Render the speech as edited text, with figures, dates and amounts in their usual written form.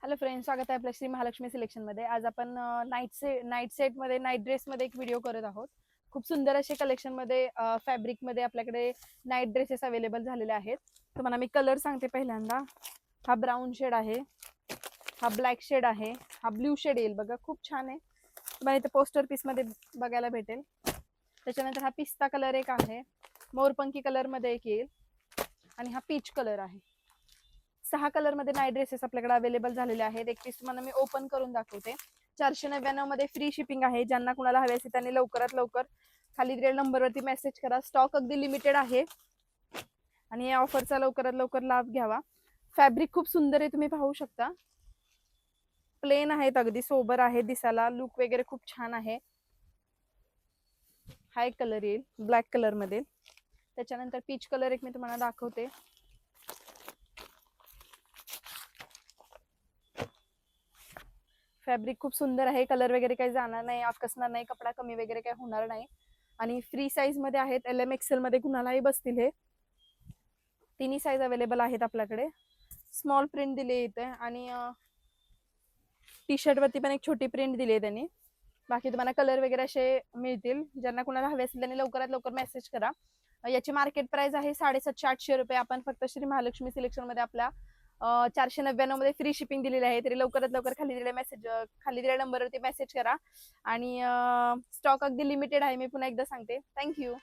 Hello friends, स्वागत आहे आपल्या श्री महालक्ष्मी सिलेक्शन मध्ये. आज आपण नाईट सेट मध्ये नाईट ड्रेस मध्ये एक व्हिडिओ करत आहोत. खूप सुंदर असे कलेक्शन मध्ये फॅब्रिक मध्ये आपल्याकडे नाईट ड्रेसेस अवेलेबल झालेले आहेत. तुम्हाला मी कलर सांगते. पहिल्यांदा हा ब्राऊन शेड आहे, हा ब्लॅक शेड आहे, हा ब्ल्यू शेड येईल बघा, खूप छान आहे. तुम्हाला इथे पोस्टर पीस मध्ये बघायला भेटेल. त्याच्यानंतर हा पिस्ता कलर एक आहे, मोरपंखी कलर मध्ये एक येईल, आणि हा पीच कलर आहे. 6 कलर मध्ये नाईट ड्रेसेस आपल्याकडे अवेलेबल झालेले आहेत. एक पीस तुम्हाला मी ओपन करून दाखवते. 499 मध्ये फ्री शिपिंग आहे. ज्यांना कुणाला हवे असेल त्यांनी लवकरात लवकर खाली दिलेल्या नंबरवरती मेसेज करा. स्टॉक अगदी लिमिटेड आहे आणि या ऑफरचा लवकरात लवकर लाभ घ्यावा. फॅब्रिक खूप सुंदर आहे, तुम्ही पाहू शकता. प्लेन आहेत, अगदी सोबर आहे दिसायला. लुक वगैरे खूप छान आहे. हा एक कलर येईल ब्लॅक कलर मध्ये. त्याच्यानंतर पीच कलर एक मी तुम्हाला दाखवते. फॅब्रिक खूप सुंदर आहे. कलर वगैरे काही जाणार नाही, आकसणार नाही, कपडा कमी वगैरे काही होणार नाही. आणि फ्री साईज मध्ये आहेत. LM XL मध्ये कुणालाही बसतील. हे तिन्ही साईज अवेलेबल आहेत आपल्याकडे. स्मॉल प्रिंट दिली इथे आणि टी शर्ट वरती पण एक छोटी प्रिंट दिली आहे त्यांनी. बाकी तुम्हाला कलर वगैरे असे मिळतील. ज्यांना कुणाला हवे असेल त्यांनी लवकरात लवकर मेसेज करा. याची मार्केट प्राइस आहे 750-800 रुपये. आपण फक्त श्री महालक्ष्मी सिलेक्शन मध्ये आपल्या 499 मध्ये फ्री शिपिंग दिलेली आहे. तरी लवकरात लवकर खाली दिलेल्या नंबरवरती मेसेज करा. आणि स्टॉक अगदी लिमिटेड आहे, मी पुन्हा एकदा सांगते. थँक्यू.